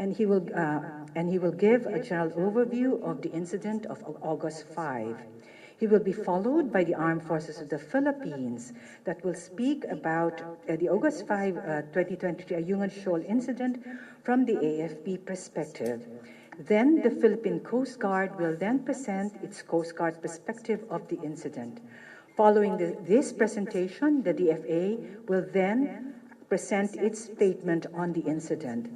and he will give a general overview of the incident of August 5. He will be followed by the Armed Forces of the Philippines that will speak about the August 5, 2023 Ayungin Shoal incident from the AFP perspective. Then the Philippine Coast Guard will then present its Coast Guard perspective of the incident. Following this presentation, the DFA will then present its statement on the incident.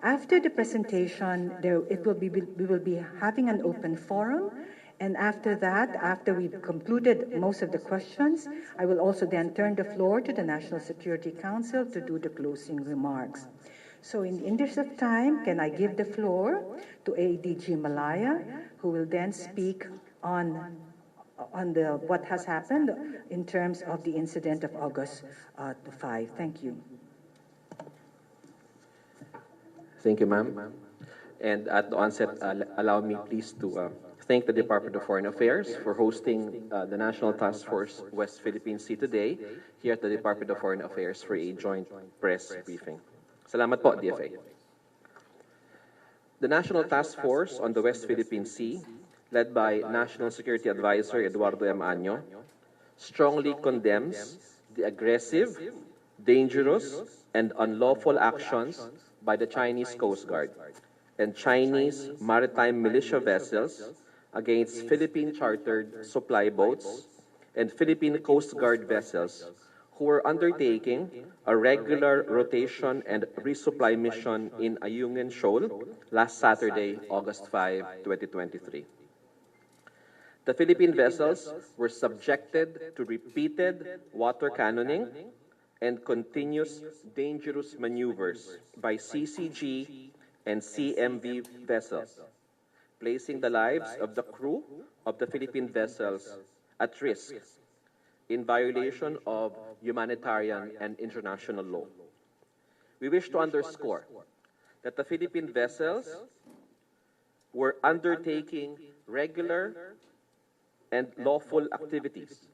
After the presentation, we will be having an open forum, and after that, after we've concluded most of the questions, I will also then turn the floor to the National Security Council to do the closing remarks. So in the interest of time, can I give the floor to ADG Malaya, who will then speak on what has happened in terms of the incident of August 5. Thank you. Thank you, ma'am. And at the onset, allow me please to thank the Department of Foreign Affairs for hosting the National Task Force West Philippine Sea today here at the Department of Foreign Affairs for a joint press briefing. Salamat po, DFA. The National Task Force on the West Philippine Sea, led by National Security Advisor Eduardo M. Año, strongly condemns the aggressive, dangerous, and unlawful actions by the Chinese Coast Guard and Chinese maritime militia vessels against Philippine-chartered supply boats and Philippine Coast Guard vessels who were undertaking a regular rotation and resupply mission in Ayungin Shoal last Saturday, August 5, 2023. The Philippine vessels were subjected to repeated water cannoning and continuous dangerous maneuvers by CCG and CMV vessels, placing the lives of the crew of the Philippine vessels at risk in violation of humanitarian and international law. We wish to underscore that the Philippine vessels were undertaking regular and lawful activities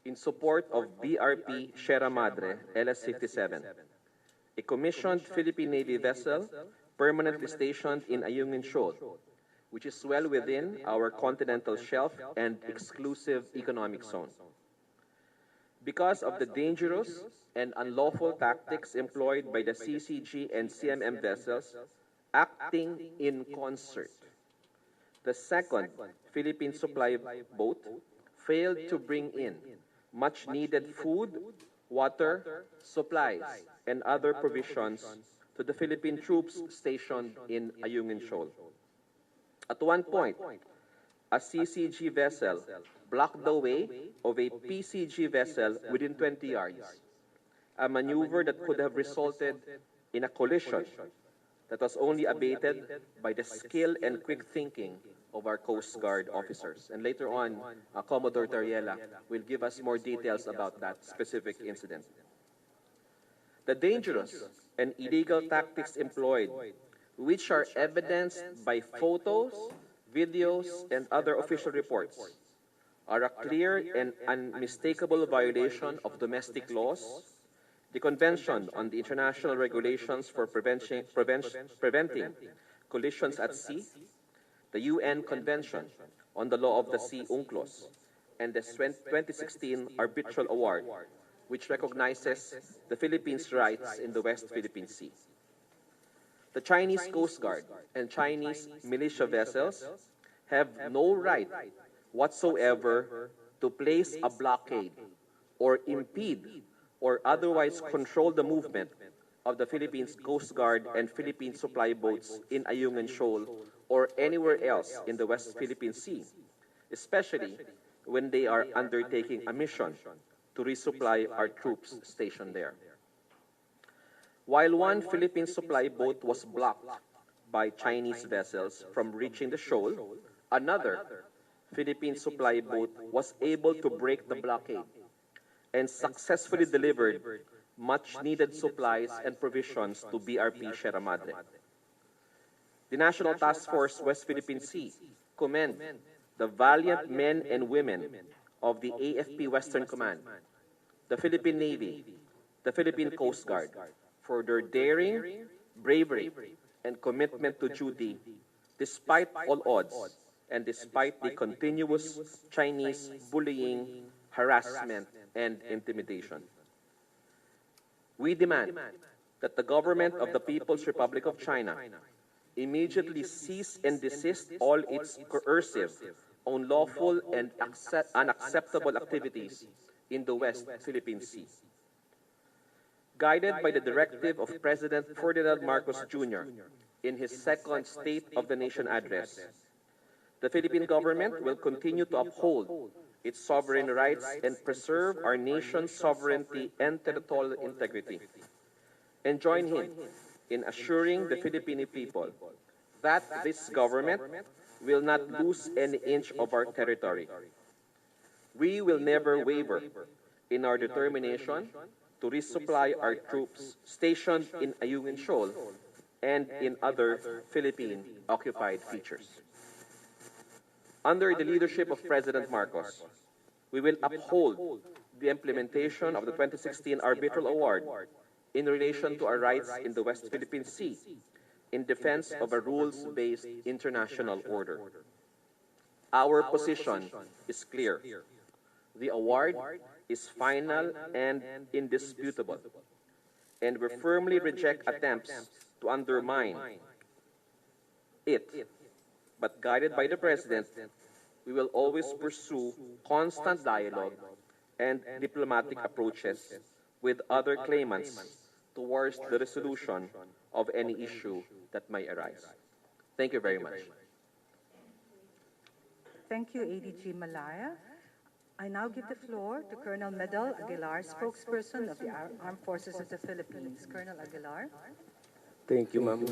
in support of BRP Sierra Madre LS-57, a commissioned Philippine Navy vessel permanently stationed in Ayungin Shoal, which is well within our continental shelf and exclusive economic zone. Because of the dangerous and unlawful tactics employed by the CCG and CMM vessels acting in concert, the second Philippine supply boat failed to bring in much-needed food, water, supplies, and other provisions to the Philippine troops stationed in Ayungin Shoal. At one point, a CCG vessel blocked the way of a PCG vessel within 20 yards, a maneuver that could have resulted in a collision that was only abated by the skill and quick thinking of our Coast Guard officers. And later on, Commodore Tariela will give us more details about that specific incident. The dangerous and illegal tactics employed, which are evidenced by photos, videos, and other official reports, are a clear and unmistakable violation of domestic laws, the Convention on the International Regulations for Preventing Collisions at Sea, the UN Convention on the Law of the Sea, UNCLOS, and the 2016 Arbitral Award, which recognizes the Philippines' rights in the West Philippine Sea. The Chinese Coast Guard and Chinese militia vessels have no right whatsoever to place a blockade or impede or otherwise control the movement of the Philippines Coast Guard and Philippine supply boats in Ayungin Shoal or anywhere else in the West Philippine Sea, especially when they are undertaking a mission to resupply our troops stationed there. While one Philippine supply boat was blocked by Chinese vessels from reaching the shoal, another Philippine supply boat was able to break the blockade and successfully delivered much-needed supplies and provisions to BRP Sierra Madre. The National Task Force West Philippine Sea commend the valiant men and women of the AFP Western Command, the Philippine Navy, the Philippine Coast Guard, for their daring, bravery, and commitment to duty despite all odds and despite the continuous Chinese bullying, harassment, and intimidation. We demand that the government of the People's Republic of China immediately cease and desist all its coercive, unlawful, and unacceptable activities in the West Philippine Sea. Guided by the directive of President Ferdinand Marcos Jr. in his second State of the Nation address, the Philippine government will continue to uphold its sovereign rights and preserve our nation's sovereignty and territorial integrity, and join him in assuring the Filipino people that this government will not lose any inch of our territory. We will never waver in our determination to resupply our troops stationed in Ayungin Shoal and in other Philippine-occupied features. Under the leadership of President Marcos, we will uphold the implementation of the 2016 Arbitral Award in relation to our rights in the West Philippine Sea in defense of a rules-based international order. Our position is clear. The award is final and indisputable, and we firmly reject attempts to undermine it. But guided by the President, we will always pursue constant dialogue and diplomatic approaches with other claimants towards the resolution of any issue that may arise. Thank you very much. Thank you, ADG Malaya. I now give the floor to Colonel Medal Aguilar, spokesperson of the Armed Forces of the Philippines. Colonel Aguilar. Thank you, ma'am.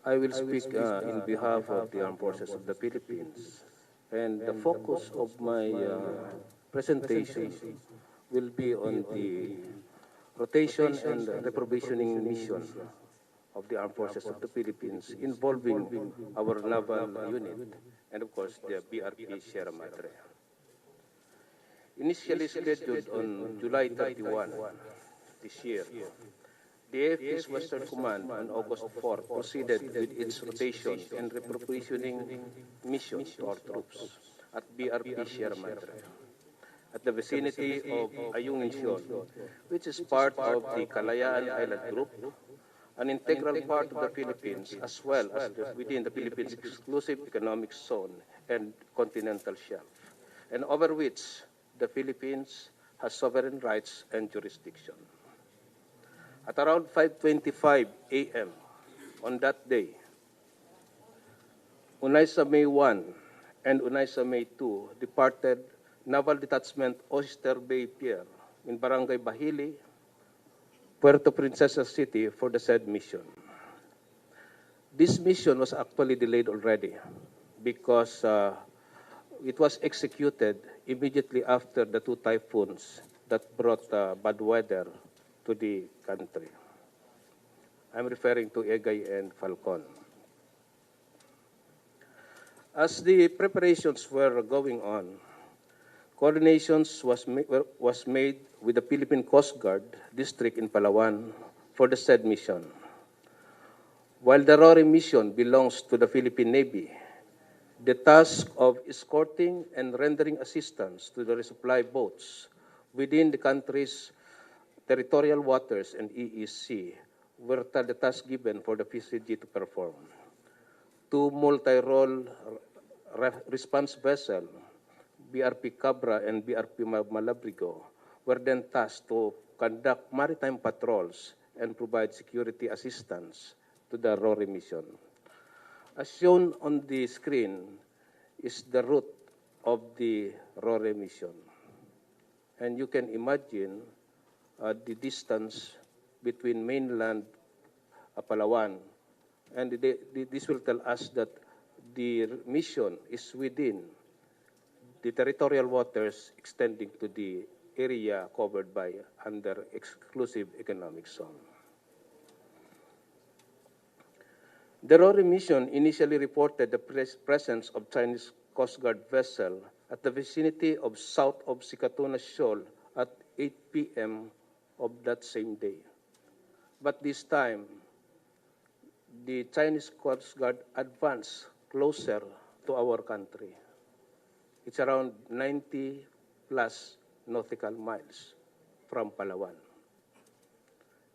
I will speak in behalf of the Armed Forces of the Philippines. And the focus of my presentation will be on the rotation and reprovisioning mission of the Armed Forces of the Philippines involving our naval unit and, of course, the BRP Sierra Madre. Initially scheduled on July 31 this year, the AFP's Western Command on August 4 proceeded with its rotation and reprovisioning mission to our troops at BRP Sierra Madre, at the vicinity of Ayungin Shoal, which is part of the Kalayaan Island Group, an integral part of the Philippines, as well as within the Philippines' exclusive economic zone and continental shelf, and over which the Philippines has sovereign rights and jurisdiction. At around 5:25 a.m. on that day, UNISA May 1 and UNISA May 2 departed Naval Detachment Oyster Bay Pier in Barangay Bahili, Puerto Princesa City for the said mission. This mission was actually delayed already because it was executed immediately after the two typhoons that brought bad weather to the country. I'm referring to Egay and Falcon. As the preparations were going on, coordinations was made with the Philippine Coast Guard district in Palawan for the said mission. While the RORE mission belongs to the Philippine Navy, the task of escorting and rendering assistance to the resupply boats within the country's territorial waters and EEZ were the task given for the PCG to perform. Two multi-role response vessels, BRP Cabra and BRP Malabrigo, were then tasked to conduct maritime patrols and provide security assistance to the RORE mission. As shown on the screen is the route of the RORE mission. And you can imagine the distance between mainland Palawan, and this will tell us that the mission is within the territorial waters extending to the area covered by under exclusive economic zone. The RORE mission initially reported the presence of Chinese Coast Guard vessel at the vicinity of south of Sikatuna Shoal at 8 p.m. of that same day. But this time, the Chinese Coast Guard advanced closer to our country. It's around 90 plus nautical miles from Palawan.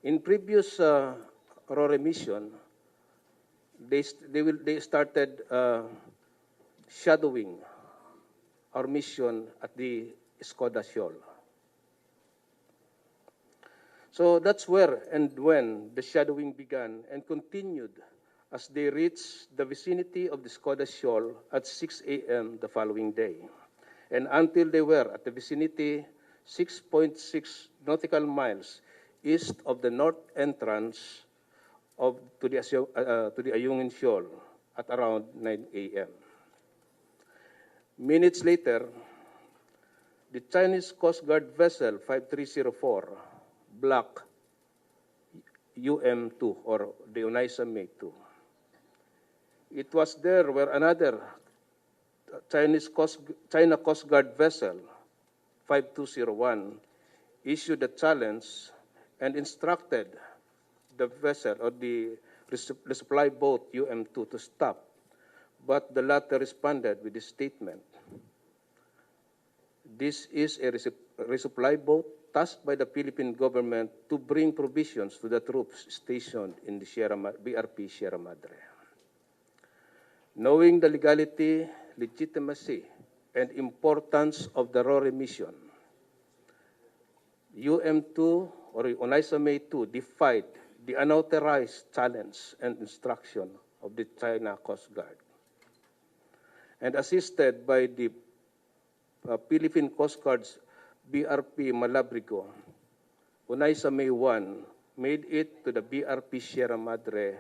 In previous RORE mission, they started shadowing our mission at the Skoda Shoal. So that's where and when the shadowing began and continued as they reached the vicinity of the Skoda Shoal at 6 a.m. the following day, and until they were at the vicinity 6.6 nautical miles east of the north entrance to the Ayungin Shoal at around 9 a.m. Minutes later, the Chinese Coast Guard vessel 5304, Block UM2 or the Onaisa May 2. It was there where another China Coast Guard vessel 5201 issued a challenge and instructed the vessel or the resupply boat UM2 to stop, but the latter responded with this statement: "This is a resupply boat tasked by the Philippine government to bring provisions to the troops stationed in the BRP Sierra Madre." Knowing the legality, legitimacy, and importance of the RORE mission, UM2 or Onaisa May 2 defied the unauthorized challenge and instruction of the China Coast Guard. And assisted by the Philippine Coast Guard's BRP Malabrigo, Onaisa May 1 made it to the BRP Sierra Madre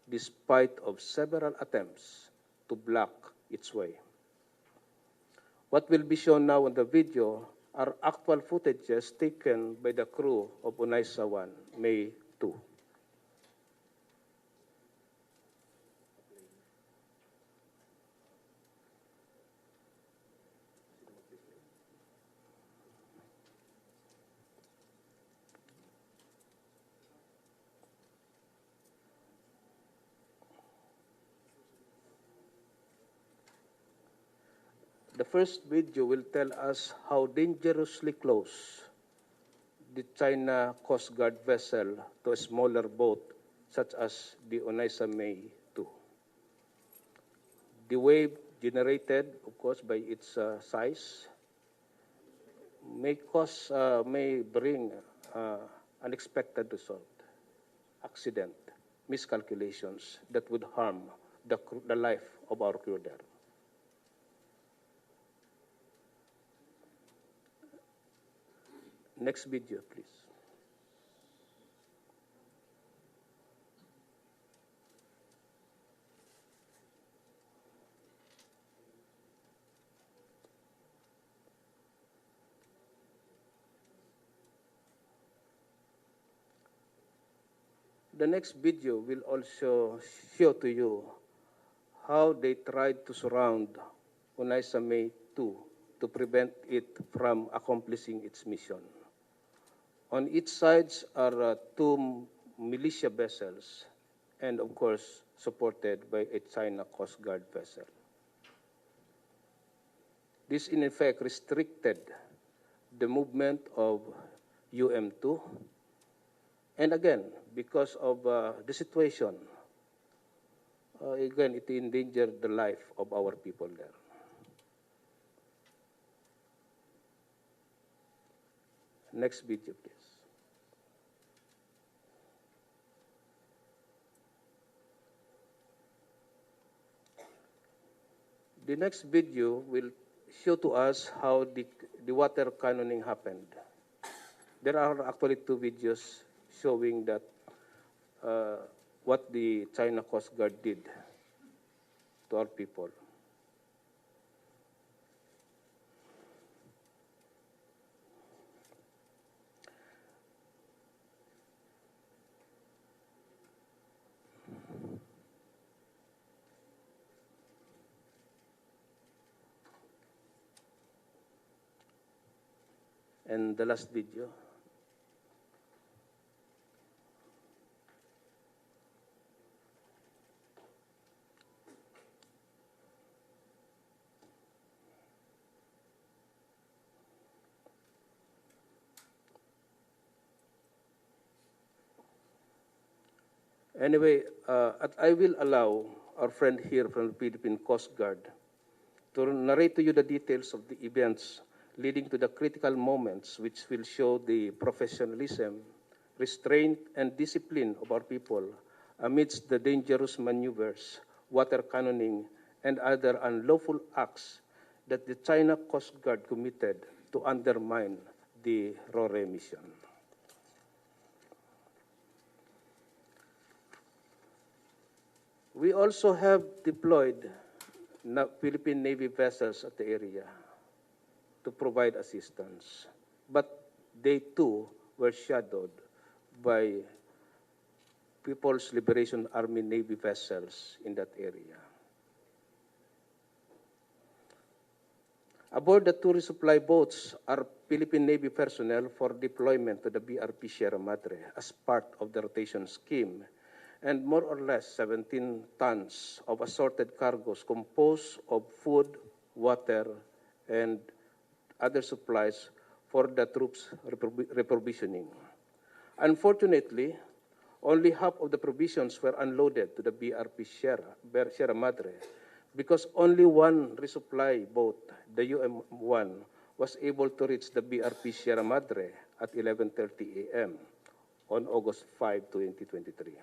despite of several attempts to block its way. What will be shown now on the video are actual footages taken by the crew of Onaisa 1, May 2. The first video will tell us how dangerously close the China Coast Guard vessel to a smaller boat such as the Onaisa May 2. The wave generated, of course, by its size may bring unexpected result, accident, miscalculations that would harm the life of our crew there. Next video, please. The next video will also show to you how they tried to surround Onaisa May 2 to prevent it from accomplishing its mission. On each sides are two militia vessels and, of course, supported by a China Coast Guard vessel. This, in effect, restricted the movement of UM2. And again, because of the situation, again, it endangered the life of our people there. Next video, please. The next video will show to us how the water cannoning happened. There are actually two videos showing that what the China Coast Guard did to our people. And the last video. Anyway, I will allow our friend here from the Philippine Coast Guard to narrate to you the details of the events leading to the critical moments which will show the professionalism, restraint, and discipline of our people amidst the dangerous maneuvers, water cannoning, and other unlawful acts that the China Coast Guard committed to undermine the RORE mission. We also have deployed Philippine Navy vessels at the area to provide assistance, but they too were shadowed by People's Liberation Army Navy vessels in that area. Aboard the two resupply boats are Philippine Navy personnel for deployment to the BRP Sierra Madre as part of the rotation scheme, and more or less 17 tons of assorted cargoes composed of food, water, and other supplies for the troops' reprovisioning. Unfortunately, only half of the provisions were unloaded to the BRP Sierra Madre because only one resupply boat, the UM-1, was able to reach the BRP Sierra Madre at 11:30 a.m. on August 5, 2023.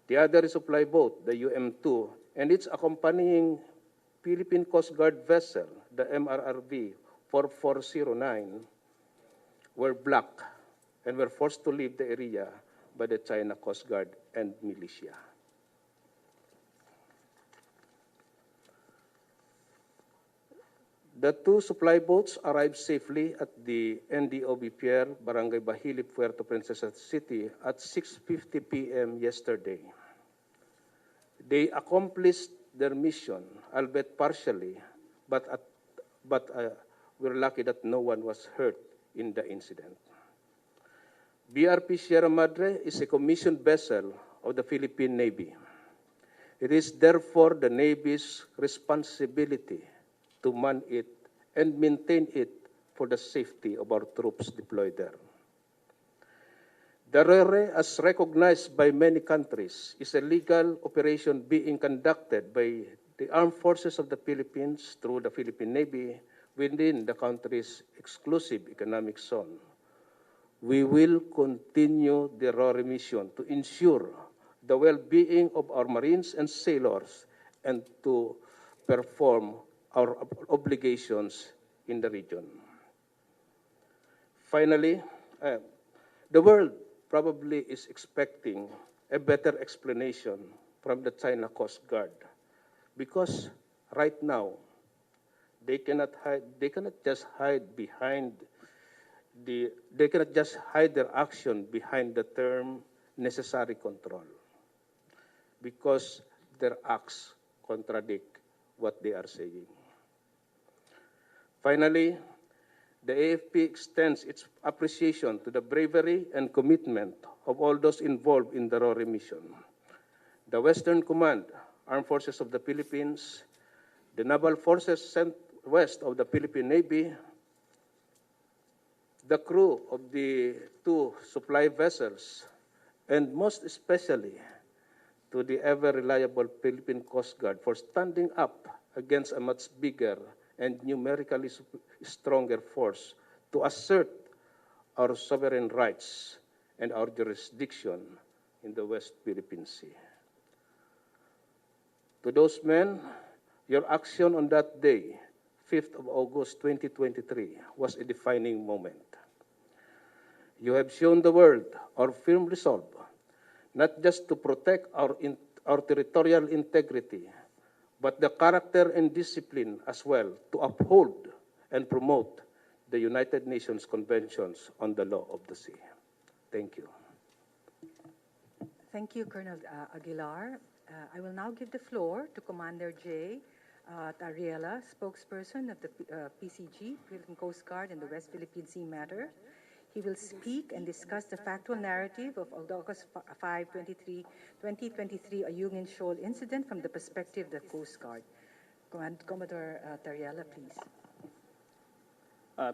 The other resupply boat, the UM-2, and its accompanying Philippine Coast Guard vessel, the MRRV 4409, were blocked and were forced to leave the area by the China Coast Guard and militia. The two supply boats arrived safely at the NDOB Pier, Barangay Bahili, Puerto Princesa City at 6:50 p.m. yesterday. They accomplished their mission, albeit partially, but we're lucky that no one was hurt in the incident. BRP Sierra Madre is a commissioned vessel of the Philippine Navy. It is therefore the Navy's responsibility to man it and maintain it for the safety of our troops deployed there. The RORE, as recognized by many countries, is a legal operation being conducted by the Armed Forces of the Philippines through the Philippine Navy within the country's exclusive economic zone. We will continue the RORE mission to ensure the well-being of our Marines and sailors and to perform our obligations in the region. Finally, the world probably is expecting a better explanation from the China Coast Guard because right now they cannot just hide their action behind the term necessary control because their acts contradict what they are saying. Finally, the AFP extends its appreciation to the bravery and commitment of all those involved in the RORE mission. The Western Command, Armed Forces of the Philippines, the Naval Forces sent west of the Philippine Navy, the crew of the two supply vessels, and most especially to the ever-reliable Philippine Coast Guard for standing up against a much bigger and numerically stronger force to assert our sovereign rights and our jurisdiction in the West Philippine Sea. To those men, your action on that day, 5th of August 2023, was a defining moment. You have shown the world our firm resolve, not just to protect our territorial integrity, but the character and discipline as well to uphold and promote the United Nations Conventions on the Law of the Sea. Thank you. Thank you, Colonel Aguilar. I will now give the floor to Commander J. Tariela, spokesperson of the PCG, Philippine Coast Guard, in the West Philippine Sea matter. He will speak and discuss the factual narrative of August 5, 2023 Ayungin Shoal incident from the perspective of the Coast Guard. Commodore Tariela, please.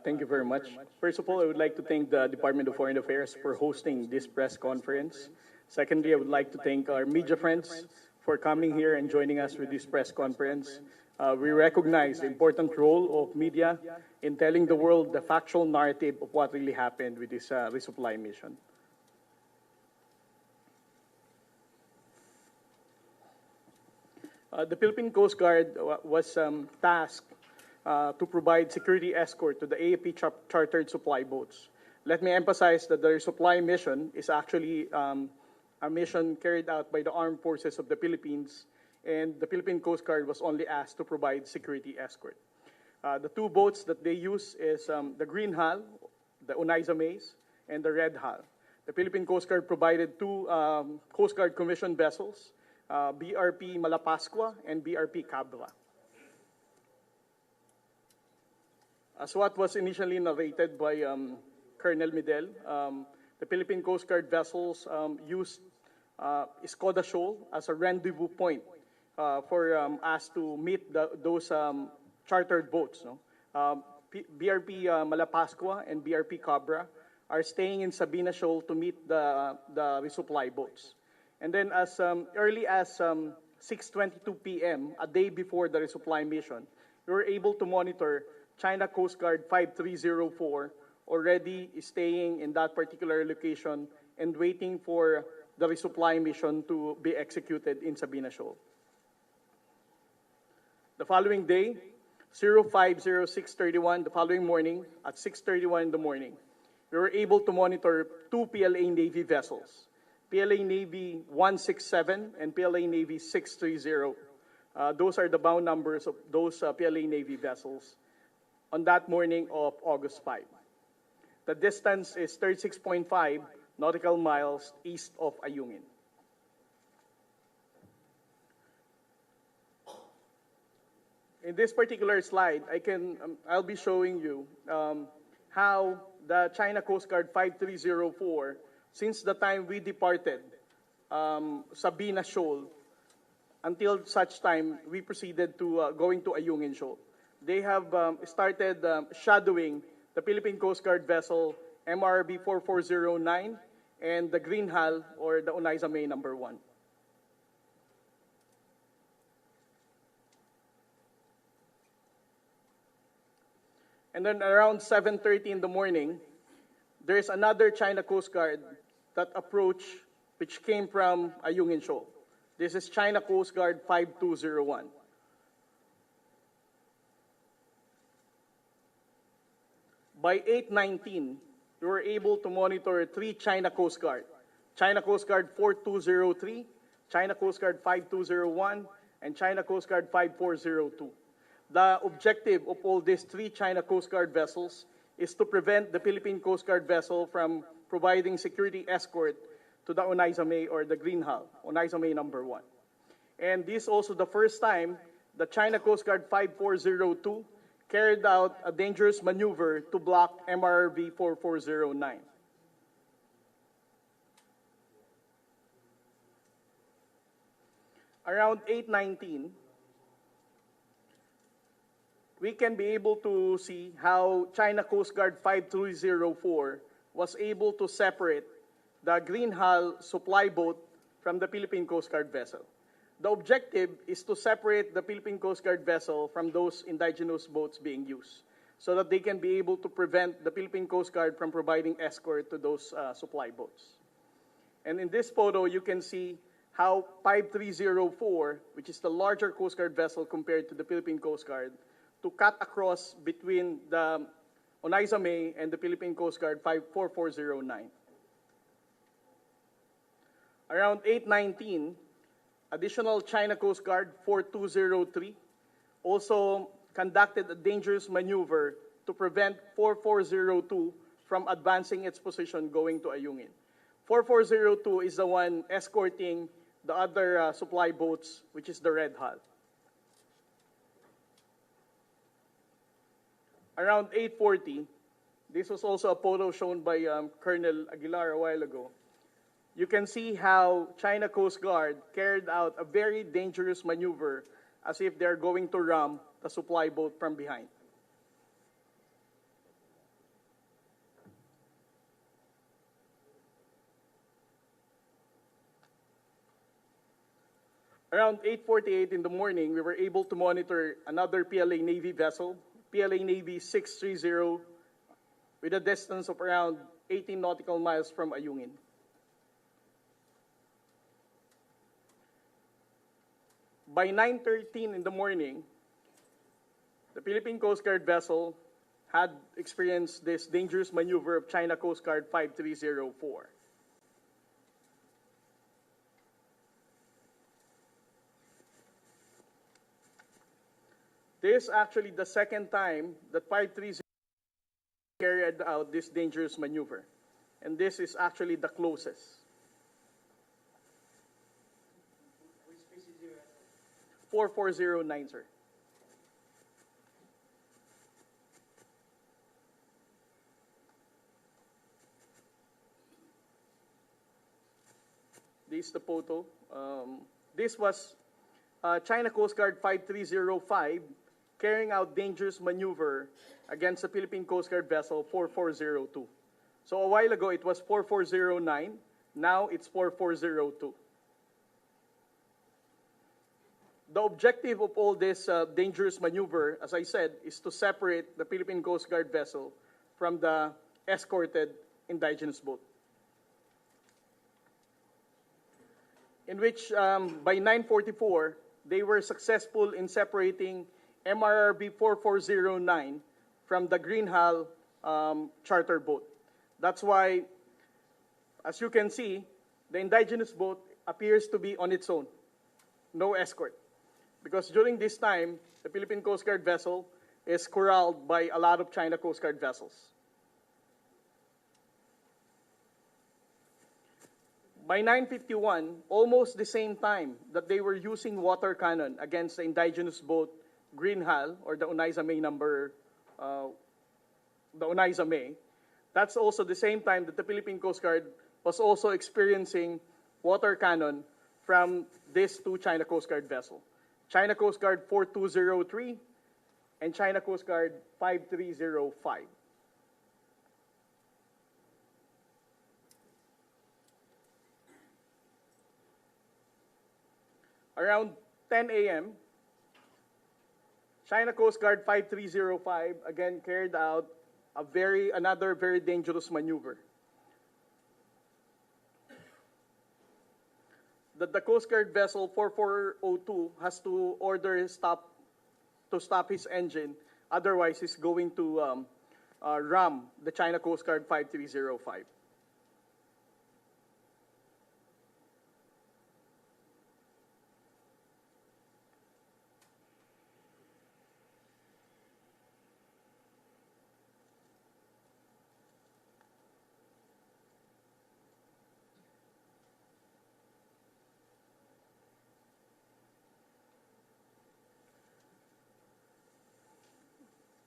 Thank you very much. First of all, I would like to thank the Department of Foreign Affairs for hosting this press conference Secondly, I would like to thank our media friends for coming here and joining us with this press conference. We recognize the important role of media in telling the world the factual narrative of what really happened with this resupply mission. The Philippine Coast Guard was tasked to provide security escort to the AFP chartered supply boats. Let me emphasize that the resupply mission is actually a mission carried out by the Armed Forces of the Philippines, and the Philippine Coast Guard was only asked to provide security escort. The two boats that they use is the green hull, the Oneida Mays, and the red hull. The Philippine Coast Guard provided two Coast Guard commissioned vessels, BRP Malapascua and BRP Cabra. As what was initially narrated by Colonel Midel, the Philippine Coast Guard vessels used Escoda Shoal as a rendezvous point for us to meet those chartered boats. No? BRP Malapascua and BRP Cabra are staying in Sabina Shoal to meet the resupply boats. And then as early as 6:22 p.m., a day before the resupply mission, we were able to monitor China Coast Guard 5304 already staying in that particular location and waiting for the resupply mission to be executed in Sabina Shoal. The following day, 050631, the following morning, at 6:31 in the morning, we were able to monitor two PLA Navy vessels, PLA Navy 167 and PLA Navy 630. Those are the bound numbers of those PLA Navy vessels on that morning of August 5. The distance is 36.5 nautical miles east of Ayungin. In this particular slide, I'll be showing you how the China Coast Guard 5304, since the time we departed Sabina Shoal, until such time we proceeded to going to Ayungin Shoal. They have started shadowing the Philippine Coast Guard vessel MRB 4409 and the Green Hull or the Oneida May number 1. And then around 7:30 in the morning, there is another China Coast Guard that approached, which came from Ayungin Shoal. This is China Coast Guard 5201. By 8:19, we were able to monitor three China Coast Guard. China Coast Guard 4203, China Coast Guard 5201, and China Coast Guard 5402. The objective of all these three China Coast Guard vessels is to prevent the Philippine Coast Guard vessel from providing security escort to the Oneida May or the Green Hull, Oneida May number 1. And this is also the first time the China Coast Guard 5402 carried out a dangerous maneuver to block MRV 4409. Around 8:19, we can be able to see how China Coast Guard 5304 was able to separate the Green Hull supply boat from the Philippine Coast Guard vessel. The objective is to separate the Philippine Coast Guard vessel from those indigenous boats being used so that they can be able to prevent the Philippine Coast Guard from providing escort to those supply boats. And in this photo, you can see how 5304, which is the larger Coast Guard vessel compared to the Philippine Coast Guard, to cut across between the Oneida May and the Philippine Coast Guard 4409. Around 8:19, additional China Coast Guard 4203 also conducted a dangerous maneuver to prevent 4402 from advancing its position going to Ayungin. 4402 is the one escorting the other supply boats, which is the Red Hull. Around 8:40, this was also a photo shown by Colonel Aguilar a while ago. You can see how China Coast Guard carried out a very dangerous maneuver as if they're going to ram the supply boat from behind. Around 8:48 in the morning, we were able to monitor another PLA Navy vessel, PLA Navy 630, with a distance of around 18 nautical miles from Ayungin. By 9:13 in the morning, the Philippine Coast Guard vessel had experienced this dangerous maneuver of China Coast Guard 5304. This is actually the second time that 530 carried out this dangerous maneuver. And this is actually the closest. 4409, sir. This is the photo. This was China Coast Guard 5305 carrying out dangerous maneuver against the Philippine Coast Guard vessel 4402. So a while ago it was 4409, now it's 4402. The objective of all this dangerous maneuver, as I said, is to separate the Philippine Coast Guard vessel from the escorted indigenous boat. In which by 9:44, they were successful in separating MRRB 4409 from the Green Hull charter boat. That's why, as you can see, the indigenous boat appears to be on its own, no escort. Because during this time, the Philippine Coast Guard vessel is corralled by a lot of China Coast Guard vessels. By 9:51, almost the same time that they were using water cannon against the indigenous boat Green Hull, or the Oneisa May number, the Oneisa May, that's also the same time that the Philippine Coast Guard was also experiencing water cannon from these two China Coast Guard vessels, China Coast Guard 4203 and China Coast Guard 5305. Around 10 a.m., China Coast Guard 5305 again carried out another very dangerous maneuver. The Coast Guard vessel 4402 has to order to stop his engine, otherwise he's going to ram the China Coast Guard 5305.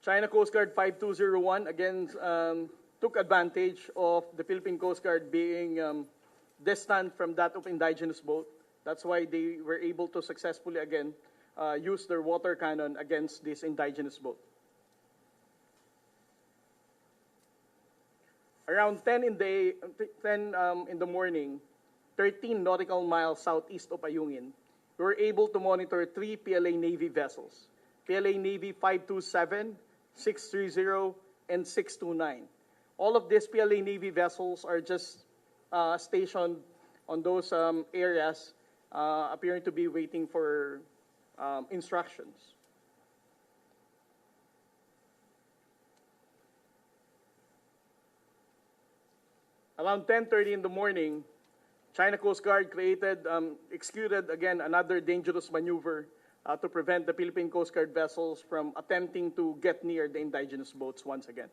China Coast Guard 5201 again took advantage of the Philippine Coast Guard being distant from that of indigenous boat. That's why they were able to successfully again use their water cannon against this indigenous boat. Around 10 in the morning, 13 nautical miles southeast of Ayungin, we were able to monitor 3 PLA Navy vessels. PLA Navy 527, 630, and 629. All of these PLA Navy vessels are just stationed on those areas, appearing to be waiting for instructions. Around 10:30 in the morning, China Coast Guard executed again another dangerous maneuver to prevent the Philippine Coast Guard vessels from attempting to get near the indigenous boats once again.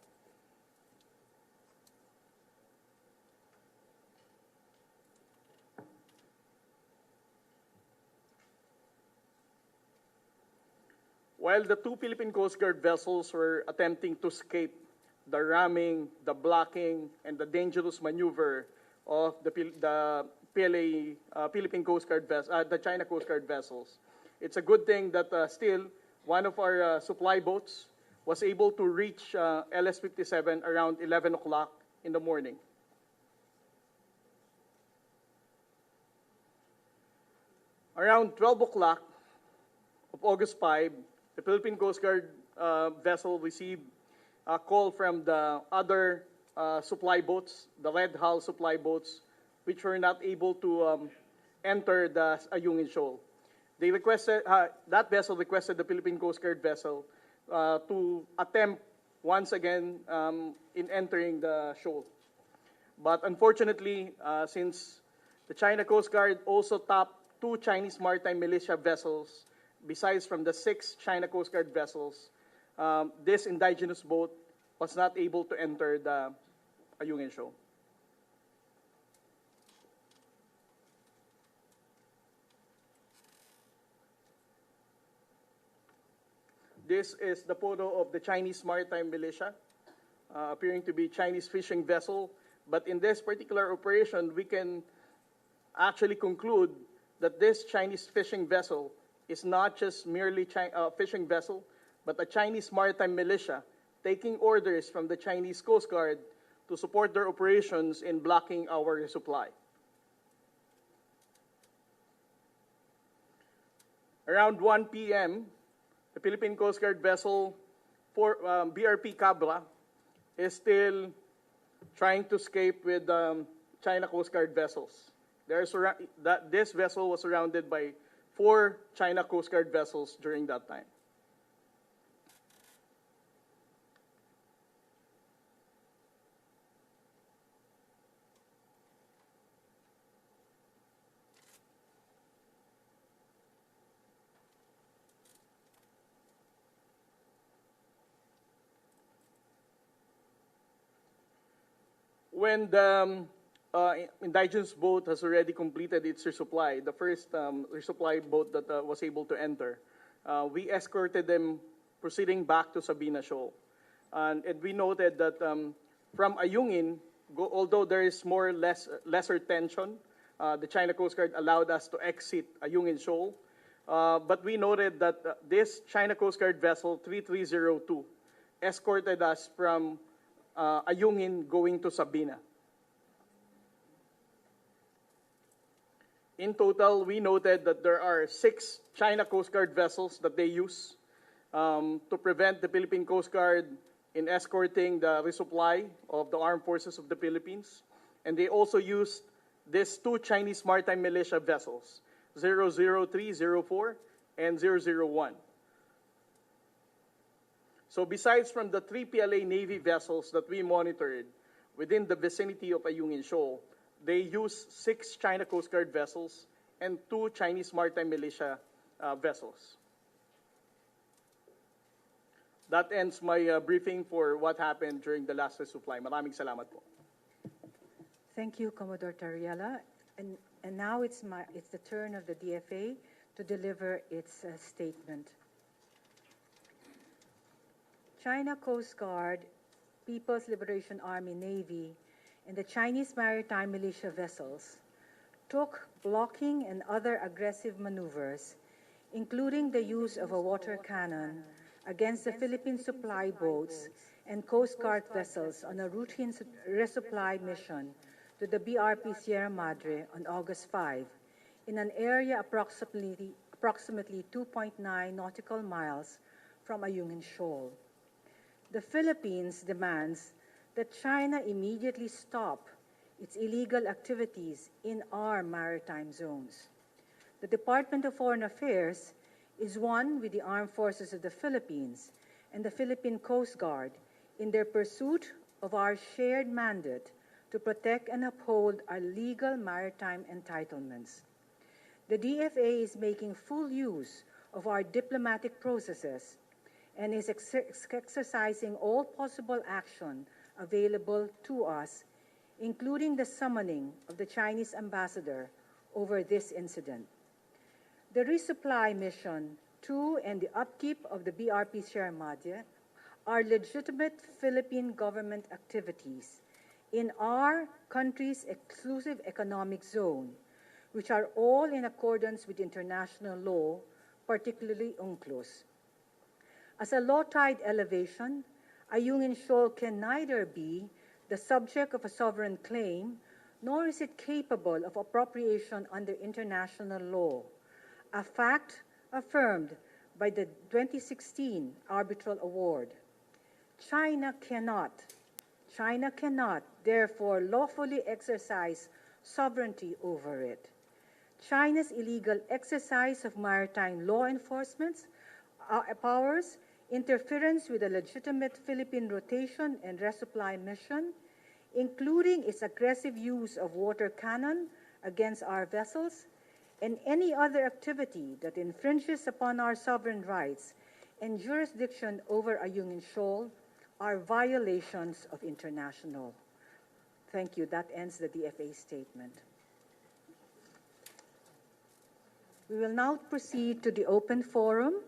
While the two Philippine Coast Guard vessels were attempting to escape the ramming, the blocking, and the dangerous maneuver of the Philippine Coast Guard the China Coast Guard vessels, it's a good thing that still one of our supply boats was able to reach LS-57 around 11 o'clock in the morning. Around 12 o'clock of August 5, the Philippine Coast Guard vessel received a call from the other supply boats, the Red Hull supply boats, which were not able to enter the Ayungin Shoal. They requested, that vessel requested the Philippine Coast Guard vessel to attempt once again in entering the shoal. But unfortunately, since the China Coast Guard also topped 2 Chinese maritime militia vessels, besides from the 6 China Coast Guard vessels, this indigenous boat was not able to enter the Ayungin Shoal. This is the photo of the Chinese maritime militia, appearing to be Chinese fishing vessel. But in this particular operation, we can actually conclude that this Chinese fishing vessel is not just merely a fishing vessel, but a Chinese maritime militia taking orders from the Chinese Coast Guard to support their operations in blocking our resupply. Around 1 p.m., the Philippine Coast Guard vessel BRP Cabra is still trying to escape with China Coast Guard vessels. This vessel was surrounded by 4 China Coast Guard vessels during that time. When the indigenous boat has already completed its resupply, the first resupply boat that was able to enter, we escorted them proceeding back to Sabina Shoal. And we noted that from Ayungin, although there is lesser tension, the China Coast Guard allowed us to exit Ayungin Shoal. But we noted that this China Coast Guard vessel 3302 escorted us from Ayungin going to Sabina. In total, we noted that there are 6 China Coast Guard vessels that they use to prevent the Philippine Coast Guard in escorting the resupply of the armed forces of the Philippines. And they also used these 2 Chinese maritime militia vessels, 00304 and 001. So besides from the 3 PLA Navy vessels that we monitored within the vicinity of Ayungin Shoal, they used 6 China Coast Guard vessels and 2 Chinese maritime militia vessels. That ends my briefing for what happened during the last resupply. Maraming salamat po. Thank you, Commodore Tariela. And now it's the turn of the DFA to deliver its statement. China Coast Guard, People's Liberation Army Navy, and the Chinese maritime militia vessels took blocking and other aggressive maneuvers, including the use of a water cannon, against the Philippine supply boats and Coast Guard vessels on a routine resupply mission to the BRP Sierra Madre on August 5 in an area approximately 2.9 nautical miles from Ayungin Shoal. The Philippines demands that China immediately stop its illegal activities in our maritime zones. The Department of Foreign Affairs is one with the Armed Forces of the Philippines and the Philippine Coast Guard in their pursuit of our shared mandate to protect and uphold our legal maritime entitlements. The DFA is making full use of our diplomatic processes and is exercising all possible action available to us, including the summoning of the Chinese ambassador over this incident. The resupply mission to and the upkeep of the BRP Sierra Madre are legitimate Philippine government activities in our country's exclusive economic zone, which are all in accordance with international law, particularly UNCLOS. As a low-tide elevation, Ayungin Shoal can neither be the subject of a sovereign claim, nor is it capable of appropriation under international law. a fact affirmed by the 2016 Arbitral Award. China cannot, therefore, lawfully exercise sovereignty over it. China's illegal exercise of maritime law enforcement powers, interference with a legitimate Philippine rotation and resupply mission, including its aggressive use of water cannon against our vessels, and any other activity that infringes upon our sovereign rights and jurisdiction over Ayungin Shoal are violations of international. Thank you. That ends the DFA statement. We will now proceed to the open forum.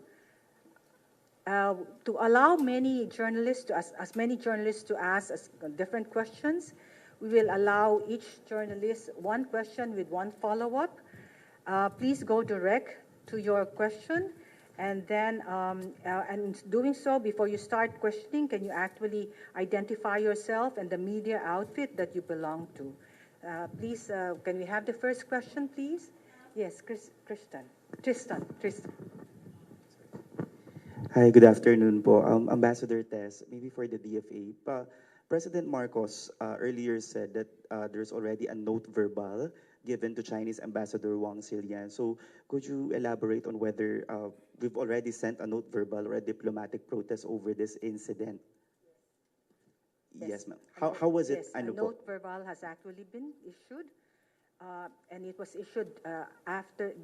To allow many journalists to as many journalists to ask different questions, we will allow each journalist one question with one follow-up. Please go direct to your question, and then, and doing so, before you start questioning, can you actually identify yourself and the media outfit that you belong to? Please, can we have the first question, please? Yes, Tristan. Hi, good afternoon po. Ambassador Tess, maybe for the DFA. President Marcos earlier said that there's already a note verbal given to Chinese Ambassador Wang Xilian. So could you elaborate on whether we've already sent a note verbal or a diplomatic protest over this incident? Yes, ma'am. How was it? Yes, a note verbal has actually been issued, and it was issued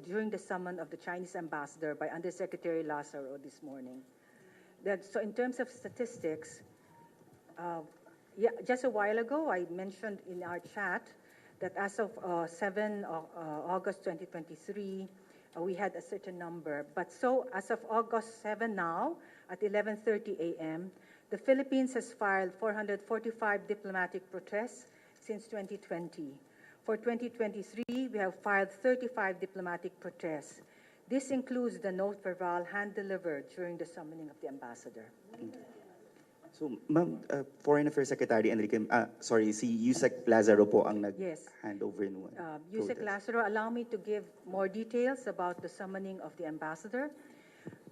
during the summon of the Chinese ambassador by Undersecretary Lazaro this morning. So in terms of statistics, just a while ago, I mentioned in our chat that as of 7 August 2023, we had a certain number. But so as of August 7 now, at 11:30 a.m., the Philippines has filed 445 diplomatic protests since 2020. For 2023, we have filed 35 diplomatic protests. This includes the note verbal hand-delivered during the summoning of the ambassador. So, Ma'am, Foreign Affairs Secretary Enrique, si Yusek Lazaro po ang nag-hand over in one. Yusek Lazaro, allow me to give more details about the summoning of the ambassador.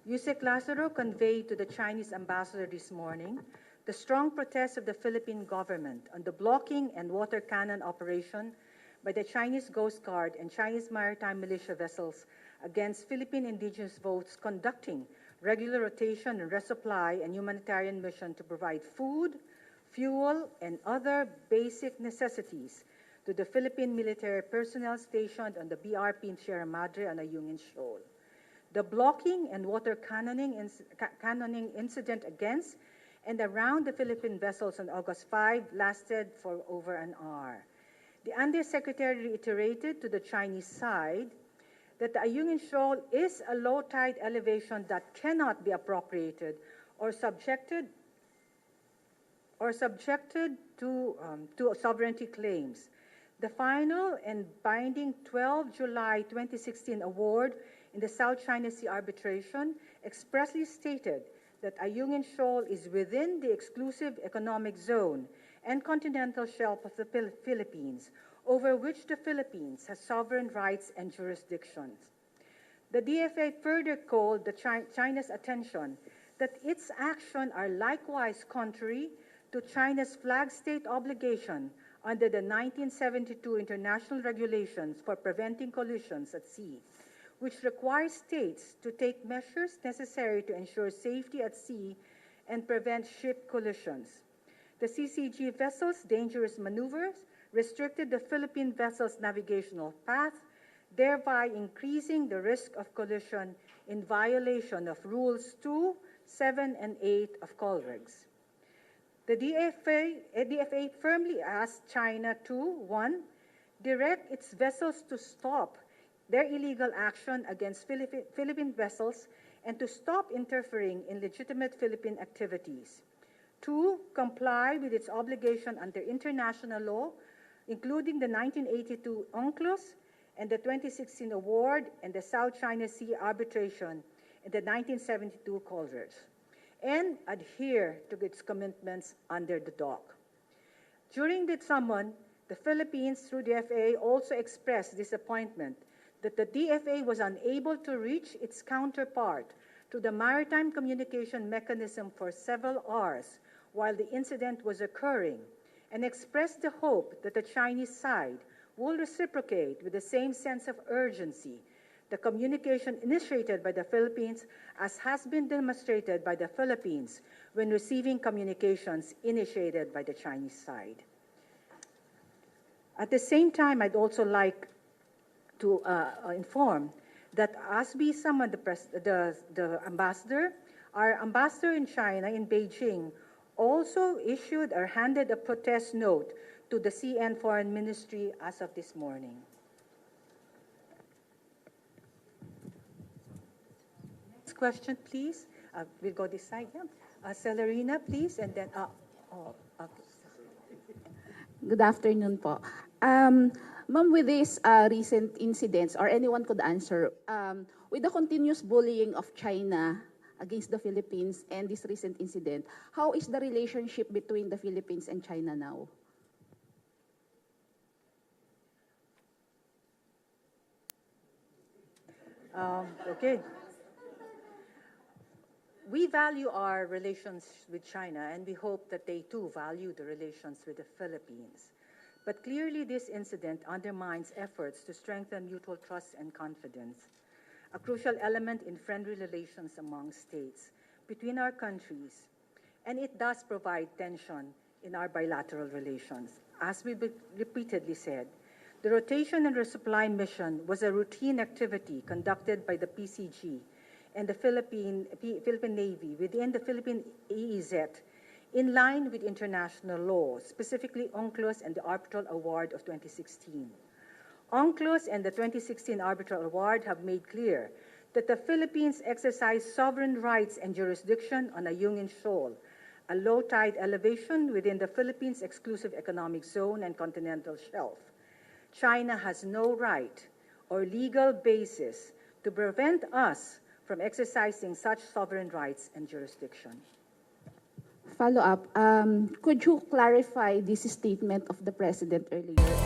Yusek Lazaro conveyed to the Chinese ambassador this morning the strong protest of the Philippine government on the blocking and water cannon operation by the Chinese Coast Guard and Chinese maritime militia vessels against Philippine indigenous boats conducting regular rotation and resupply and humanitarian mission to provide food, fuel, and other basic necessities to the Philippine military personnel stationed on the BRP in Sierra Madre and Ayungin Shoal. The blocking and water cannoning incident against and around the Philippine vessels on August 5 lasted for over an hour. The Undersecretary reiterated to the Chinese side that the Ayungin Shoal is a low-tide elevation that cannot be appropriated or subjected to sovereignty claims. The final and binding 12 July 2016 award in the South China Sea arbitration expressly stated that Ayungin Shoal is within the exclusive economic zone and continental shelf of the Philippines, over which the Philippines has sovereign rights and jurisdictions. The DFA further called China's attention that its actions are likewise contrary to China's flag state obligation under the 1972 International Regulations for Preventing Collisions at Sea, which requires states to take measures necessary to ensure safety at sea and prevent ship collisions. The CCG vessels' dangerous maneuvers restricted the Philippine vessel's navigational path, thereby increasing the risk of collision in violation of Rules 2, 7, and 8 of COLREGS. The DFA firmly asked China to, 1, direct its vessels to stop their illegal action against Philippine vessels and to stop interfering in legitimate Philippine activities. 2, comply with its obligation under international law, including the 1982 UNCLOS and the 2016 award and the South China Sea arbitration and the 1972 COLREGS, and adhere to its commitments under the dock. During the summon, the Philippines, through the FAA, also expressed disappointment that the DFA was unable to reach its counterpart through the maritime communication mechanism for several hours while the incident was occurring, and expressed the hope that the Chinese side will reciprocate with the same sense of urgency the communication initiated by the Philippines, as has been demonstrated by the Philippines when receiving communications initiated by the Chinese side. At the same time, I'd also like to inform that as we summoned the ambassador, our ambassador in China, in Beijing, also issued or handed a protest note to the CN Foreign Ministry as of this morning. Next question, please. We'll go this side. Yeah. Celerina, please, and then... Good afternoon po. Ma'am, with these recent incidents, or anyone could answer, with the continuous bullying of China against the Philippines and this recent incident, how is the relationship between the Philippines and China now? Okay. We value our relations with China, and we hope that they too value the relations with the Philippines. But clearly, this incident undermines efforts to strengthen mutual trust and confidence, a crucial element in friendly relations among states between our countries. And it does provide tension in our bilateral relations. As we repeatedly said, the rotation and resupply mission was a routine activity conducted by the PCG and the Philippine Navy within the Philippine EEZ in line with international law, specifically UNCLOS and the Arbitral Award of 2016. UNCLOS and the 2016 Arbitral Award have made clear that the Philippines exercise sovereign rights and jurisdiction on Ayungin Shoal, a low-tide elevation within the Philippines' exclusive economic zone and continental shelf. China has no right or legal basis to prevent us from exercising such sovereign rights and jurisdiction. Follow up, could you clarify this statement of the President earlier?